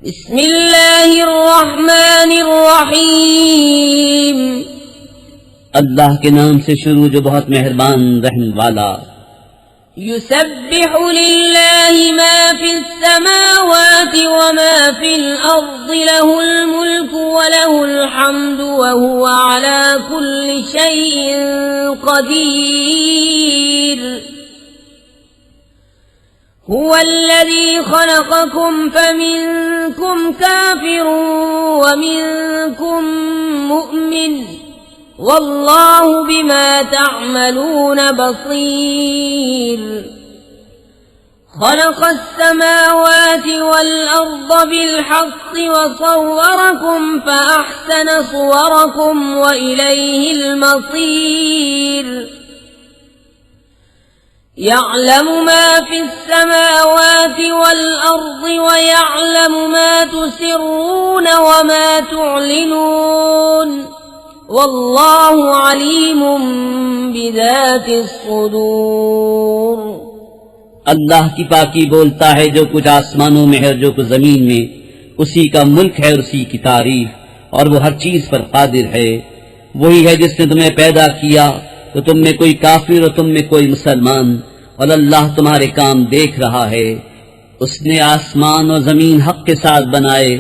बिस्मिल्लाहिर्रहमानिर्रहीम। अल्लाह के नाम से शुरू जो बहुत मेहरबान रहम वाला। युसब्बिहु लिल्लाहि मा फिस समावाति व मा फिल अर्दि लहुल मुल्कु व लहुल हम्दु व हुवा अला कुल्लि शैइन क़दीर। हुवल्लज़ी ख़लक़कुम फमिनकुम काफ़िरुन व मिनकुम मुअमिन वल्लाहु बिमा तअमलून बसीर। खलक़स समावाति वल अर्द बिलहक़्क़ि व सव्वरकुम फअहसन सुवरकुम व इलैहिल मसीर। यअलमु मा फिस समावाति वल अर्दि व यअलमु मा तुसिर्रून व मा तुअलिनून वल्लाहु अलीमुम बिज़ातिस सुदूर। अल्लाह की पाकी बोलता है जो कुछ आसमानों में है और जो कुछ जमीन में, उसी का मुल्क है और उसी की तारीफ, और वो हर चीज पर कादिर है। वही है जिसने तुम्हें पैदा किया तो तुम में कोई काफिर और तुम में कोई मुसलमान, और अल्लाह तुम्हारे काम देख रहा है। उसने आसमान और जमीन हक के साथ बनाए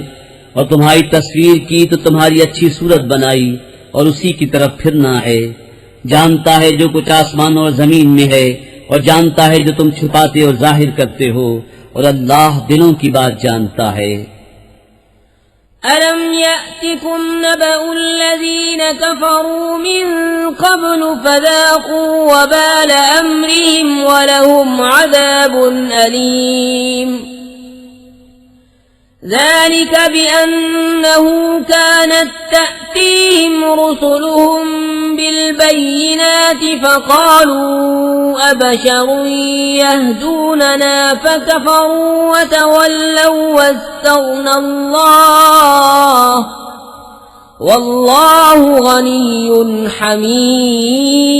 और तुम्हारी तस्वीर की तो तुम्हारी अच्छी सूरत बनाई और उसी की तरफ फिरना है। जानता है जो कुछ आसमान और जमीन में है और जानता है जो तुम छुपाते और जाहिर करते हो, और अल्लाह दिलों की बात जानता है। अलम यअतिकुम नबउल्लज़ीन कफ़रू मिन क़ब्लु फ़ज़ाक़ू वबाल अम्रिहिम व लहुम अज़ाबुन अलीम। ذلك بأنه كانت تأتيهم رسلهم بالبينات فقالوا أبشر يهدوننا فكفروا وتولوا واستغنى الله والله غني حميد।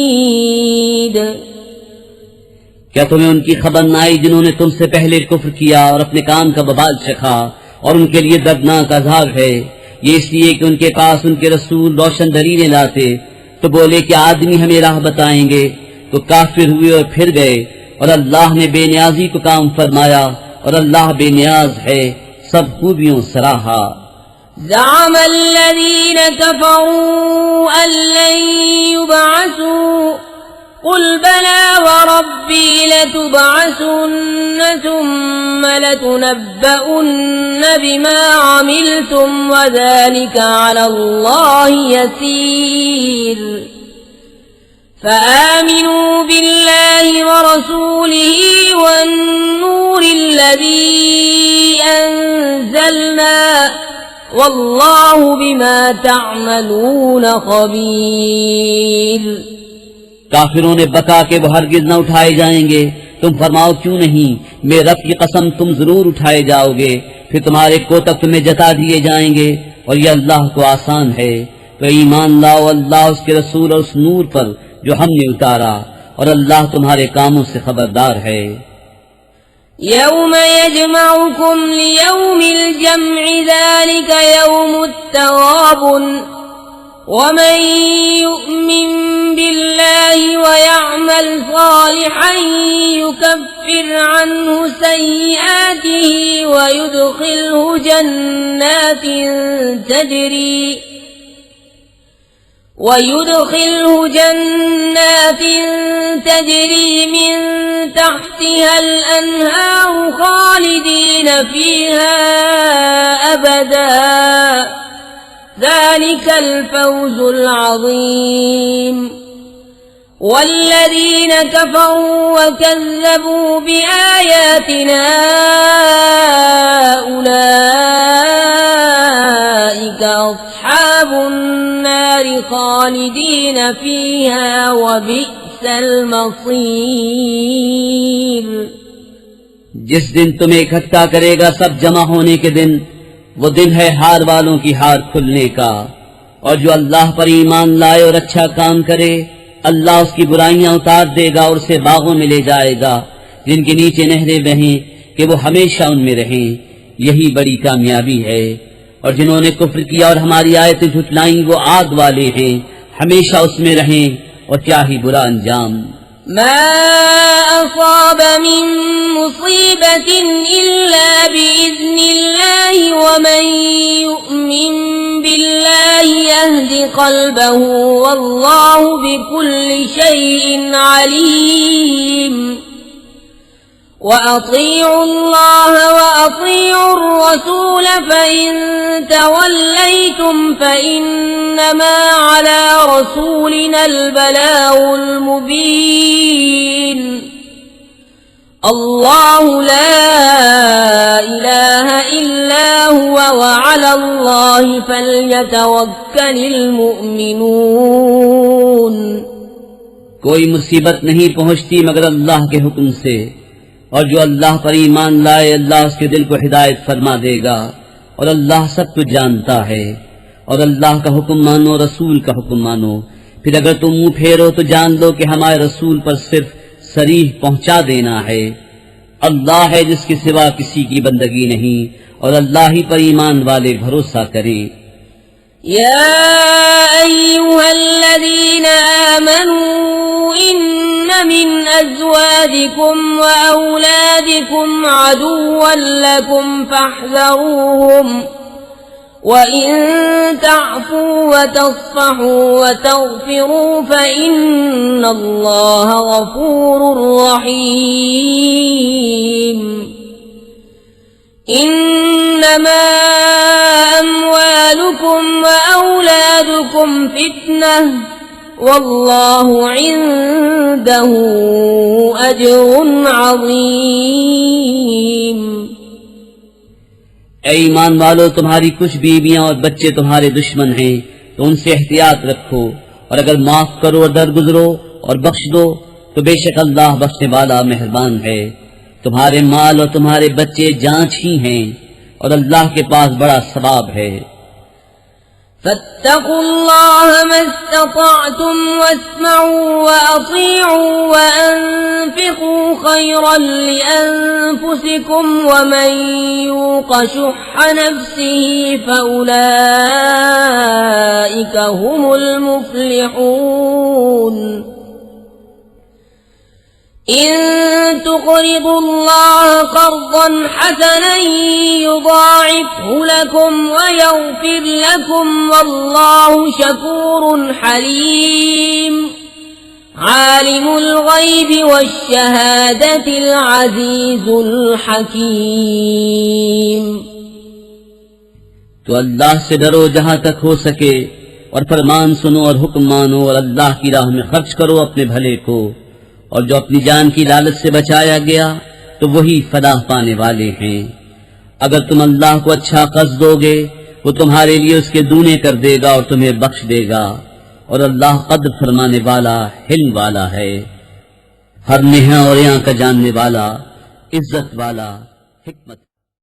क्या तुम्हें उनकी खबर न आई जिन्होंने तुमसे पहले कुफ्र किया और अपने काम का बबाल चखा, और उनके लिए दर्दनाक अज़ाब है। ये इसलिए कि उनके पास उनके रसूल रोशन दलीलें लाते तो बोले कि आदमी हमें राह बताएंगे, तो काफिर हुए और फिर गए। और अल्लाह ने बेनियाजी को काम फरमाया और अल्लाह बेनियाज है, सब खूबियों सराहा। ज़अमल्लज़ीन कफ़रू अल्लन युबअसू क़ुल बला व रब्बी लतुबअसुन्न सुम्म लतुनब्बउन्न बिमा अमिलतुम व ज़ालिका अलल्लाहि यसीर। फ़आमिनू बिल्लाहि व रसूलिही वन्नूरिल्लज़ी अंज़लना वल्लाहु बिमा तअमलून ख़बीर। काफिरों ने बका के वो हरगिज न उठाए जाएंगे। तुम फरमाओ क्यों नहीं, मेरे रब की कसम तुम जरूर उठाए जाओगे, फिर तुम्हारे कोतक तुम्हें जता दिए जाएंगे, और यह अल्लाह को आसान है। तो ईमान लाओ अल्लाह उसके रसूल और उस नूर पर जो हमने उतारा, और अल्लाह तुम्हारे कामों से खबरदार है। यौम यजमउकुम लियौमिल जम्इ ज़ालिका यौमुत तग़ाबुन वमन यु'मिन बिल्लाहि व यअमल सालिहन युकफ्फिर अन्हु सय्यिआतिही व युदखिलहु जन्नात तजरी मिन तहतिहा अल-अन्हार खालिदीन फीहा अबदा ज़ालिकल फ़ौज़ुल अज़ीम। वल्लज़ीन कफ़रू व कज़्ज़बू बिआयातिना उलाइका अस्हाबुन नार खालिदीन फीहा व बि'सल मसीर। जिस दिन तुम्हें इकट्ठा करेगा सब जमा होने के दिन, वो दिन है हार वालों की हार खुलने का। और जो अल्लाह पर ईमान लाए और अच्छा काम करे, अल्लाह उसकी बुराइयां उतार देगा और उसे बागों में ले जाएगा जिनके नीचे नहरें बहें कि वो हमेशा उनमें रहें। यही बड़ी कामयाबी है। और जिन्होंने कुफ्र किया और हमारी आयतें झुटलाई वो आग वाले हैं, हमेशा उसमें रहें और क्या ही बुरा अंजाम। मा असाब मिन मुसीबतिन इल्ला बिइज़्निल्लाहि व मन युमिन बिल्लाहि यहदि क़ल्बहु वल्लाहु बिकुल्लि शैइन अलीम। वअतीउ अल्लाह वअतीउ अर्रसूल फइन तवल्लैतुम फइन्नमा अला रसूलिनल बलागुल मुबीन। अल्लाहु ला इलाहा इल्ला हुवा व अला अल्लाहि फल्यतवक्कलिल मुमिनून। कोई मुसीबत नहीं पहुंचती मगर अल्लाह के हुक्म से, और जो अल्लाह पर ईमान लाए अल्लाह उसके दिल को हिदायत फरमा देगा, और अल्लाह सब कुछ जानता है। और अल्लाह का हुक्म मानो, रसूल का हुक्म मानो। फिर अगर तुम मुंह फेरो तो जान लो कि हमारे रसूल पर सिर्फ सरीह पहुंचा देना है। अल्लाह है जिसके सिवा किसी की बंदगी नहीं, और अल्लाह ही पर ईमान वाले भरोसा करें। या अय्युहल्लज़ीना आमनू इन्न मिन अज़वाजिकुम व औलादिकुम अदुव्वन लकुम फहज़रूहुम व इन तअफू व तस्फ़हू व तग़फ़िरू फ़इन्नल्लाह गफ़ूरुर रहीम। इन्नमा अम्वालुकुम व औलादुकुम फितनह वल्लाहु इंदहु अज्रुन अज़ीम। ऐ ईमान वालो, तुम्हारी कुछ बीवियां और बच्चे तुम्हारे दुश्मन हैं, तो उनसे एहतियात रखो, और अगर माफ करो और दरगुजरो और बख्श दो तो बेशक अल्लाह बख्शने वाला मेहरबान है। तुम्हारे माल और तुम्हारे बच्चे जांच ही हैं, और अल्लाह के पास बड़ा सवाब है। फत्तकुल्लाह मस्ततअतुम वस्मऊ वअतीऊ वअन्फिकू खैरन लिअन्फुसिकुम वमन यूक़ शुह्ह नफ्सिही फउलाइक हुमुल मुफ्लिहून। इन तुक़रिदुल्लाह क़र्ज़न हसनन युज़ाइफ़हु लकुम व यग़फ़िर लकुम वल्लाहु शकूरुन हलीम। आलिमुल ग़ैबि वश्शहादतिल अज़ीज़ुल हकीम। तो अल्लाह से डरो जहां तक हो सके, और फरमान सुनो और हुक्म मानो, और अल्लाह की राह में खर्च करो अपने भले को। और जो अपनी जान की लालच से बचाया गया तो वही फलाह पाने वाले हैं। अगर तुम अल्लाह को अच्छा कर्ज दोगे वो तुम्हारे लिए उसके दूने कर देगा और तुम्हें बख्श देगा, और अल्लाह कद्र फरमाने वाला, हिल्म वाला है, हर नेहा और यहाँ का जानने वाला, इज्जत वाला, हिकमत